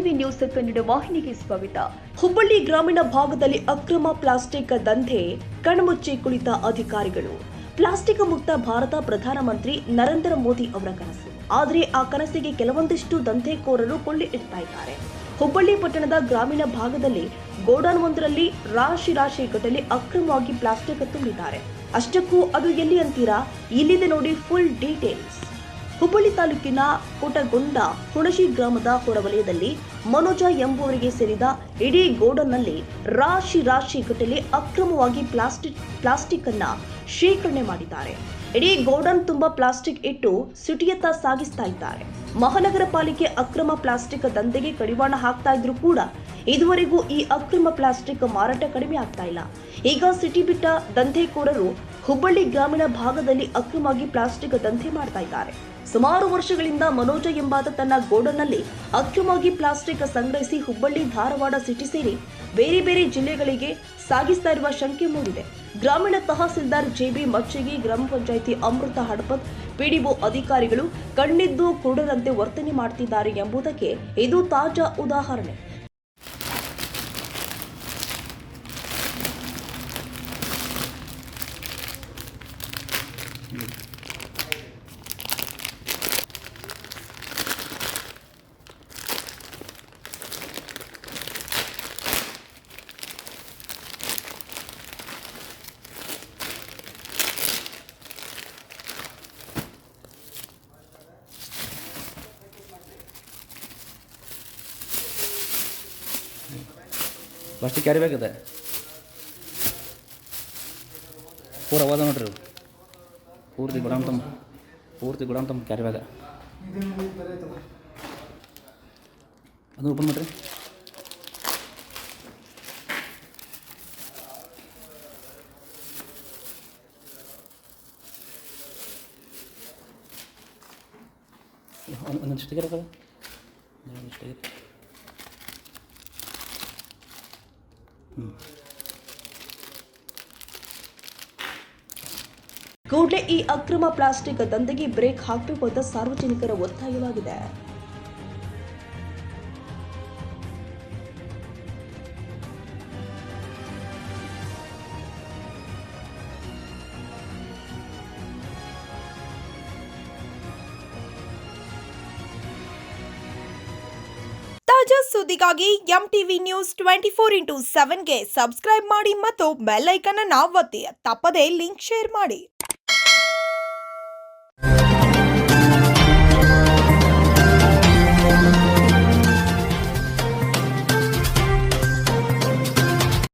MTV news Kannada ವಾಹಿನಿಗೆ ಸ್ವಾಗತ. ಹುಬ್ಬಳ್ಳಿ ಗ್ರಾಮೀಣ ಭಾಗದಲ್ಲಿ ಅಕ್ರಮ ಪ್ಲಾಸ್ಟಿಕ್ ದಂಧೆ ಕಣ್ಮುಚ್ಚಿ ಕುಳಿತ ಅಧಿಕಾರಿಗಳು. ಪ್ಲಾಸ್ಟಿಕ್ ಮುಕ್ತ ಭಾರತ ಪ್ರಧಾನಮಂತ್ರಿ ನರೇಂದ್ರ ಮೋದಿ ಅವರ ಕನಸು. ಆದರೆ ಆ ಕನಸಿಗೆ ಕೆಲವೊಂದಿಷ್ಟು ದಂಧೆಕೋರರು ಕೊಳ್ಳಿ ಇಡ್ತಾ ಇದ್ದಾರೆ. ಹುಬ್ಬಳ್ಳಿ ಪಟ್ಟಣದ ಗ್ರಾಮೀಣ ಭಾಗದಲ್ಲಿ ಗೋಡೌನ್ ಒಂದರಲ್ಲಿ ರಾಶಿ ಗಟ್ಟಲೆ ಅಕ್ರಮವಾಗಿ ಪ್ಲಾಸ್ಟಿಕ್ ತುಂಬಿದ್ದಾರೆ. ಅಷ್ಟಕ್ಕೂ ಅದು ಎಲ್ಲಿ ಅಂತೀರಾ? ಇಲ್ಲಿದೆ ನೋಡಿ ಫುಲ್ ಡೀಟೇಲ್ಸ್. ಹುಬ್ಬಳ್ಳಿ ತಾಲೂಕಿನ ಕೋಟಗೊಂಡ ಹುಣಶಿ ಗ್ರಾಮದ ಹೊರವಲಯದಲ್ಲಿ ಮನೋಜ ಎಂಬುವರಿಗೆ ಸೇರಿದ ಇಡೀ ಗೋಡನ್ನಲ್ಲಿ ರಾಶಿ ಗಟ್ಟಲೆ ಅಕ್ರಮವಾಗಿ ಪ್ಲಾಸ್ಟಿಕ್ ಅನ್ನ ಶೇಖರಣೆ ಮಾಡಿದ್ದಾರೆ. ಇಡೀ ಗೋಡನ್ ತುಂಬಾ ಪ್ಲಾಸ್ಟಿಕ್ ಇಟ್ಟು ಸಿಟಿಯತ್ತ ಸಾಗಿಸ್ತಾ ಇದ್ದಾರೆ. ಮಹಾನಗರ ಪಾಲಿಕೆ ಅಕ್ರಮ ಪ್ಲಾಸ್ಟಿಕ್ ದಂಧೆಗೆ ಕಡಿವಾಣ ಹಾಕ್ತಾ ಇದ್ರು ಕೂಡ ಇದುವರೆಗೂ ಈ ಅಕ್ರಮ ಪ್ಲಾಸ್ಟಿಕ್ ಮಾರಾಟ ಕಡಿಮೆ ಆಗ್ತಾ ಇಲ್ಲ. ಈಗ ಸಿಟಿ ಬಿಟ್ಟ ದಂಧೆಕೋರರು ಹುಬ್ಬಳ್ಳಿ ಗ್ರಾಮೀಣ ಭಾಗದಲ್ಲಿ ಅಕ್ರಮವಾಗಿ ಪ್ಲಾಸ್ಟಿಕ್ ದಂಧೆ ಮಾಡ್ತಾ ಇದ್ದಾರೆ. ಸುಮಾರು ವರ್ಷಗಳಿಂದ ಮನೋಜ ಎಂಬಾತ ತನ್ನ ಗೋಡನ್ನಲ್ಲಿ ಅಕ್ರಮವಾಗಿ ಪ್ಲಾಸ್ಟಿಕ್ ಸಂಗ್ರಹಿಸಿ ಹುಬ್ಬಳ್ಳಿ, ಧಾರವಾಡ ಸಿಟಿ ಸೇರಿ ಬೇರೆ ಜಿಲ್ಲೆಗಳಿಗೆ ಸಾಗಿಸ್ತಾ ಇರುವ ಶಂಕೆ ಮೂಡಿದೆ. ಗ್ರಾಮೀಣ ತಹಸೀಲ್ದಾರ್ ಜೆಬಿ ಮಚ್ಚಗಿ, ಗ್ರಾಮ ಪಂಚಾಯಿತಿ ಅಮೃತ ಹಡಪತ್, ಪಿಡಿಒ ಅಧಿಕಾರಿಗಳು ಕಣ್ಣಿದ್ದು ಕುರುಡರಂತೆ ವರ್ತನೆ ಮಾಡ್ತಿದ್ದಾರೆ ಎಂಬುದಕ್ಕೆ ಇದು ತಾಜಾ ಉದಾಹರಣೆ. ಪ್ಲಾಸ್ಟಿಕ್ ಕ್ಯಾರಿ ಬ್ಯಾಗ್ ಇದೆ ಪೂರ ಅವಾದ ನೋಡ್ರಿ. ಪೂರ್ತಿ ಗುಡಾಮ್ ತಮ್ಮ ಕ್ಯಾರಿ ಬ್ಯಾಗ ಅದು ಓಪನ್ ಮಾಡ್ರಿ. ಒಂದೊಂದು ಸ್ಟಿಕರ್ ಹಾಕದ ಕೂಡಲೇ ಈ ಅಕ್ರಮ ಪ್ಲಾಸ್ಟಿಕ್ ದಂಧೆಗೆ ಬ್ರೇಕ್ ಹಾಕಬೇಕು ಅಂತ ಸಾರ್ವಜನಿಕರ ಒತ್ತಾಯವಾಗಿದೆ. ತಾಜಾ ಸುದ್ದಿಗಾಗಿ ಎಂಟಿವಿ ನ್ಯೂಸ್ 24x7ಗೆ ಸಬ್ಸ್ಕ್ರೈಬ್ ಮಾಡಿ ಮತ್ತು ಬೆಲ್ ಐಕಾನ್ ಅನ್ನು ಒತ್ತಿ. ತಪ್ಪದೇ ಲಿಂಕ್ ಶೇರ್ ಮಾಡಿ.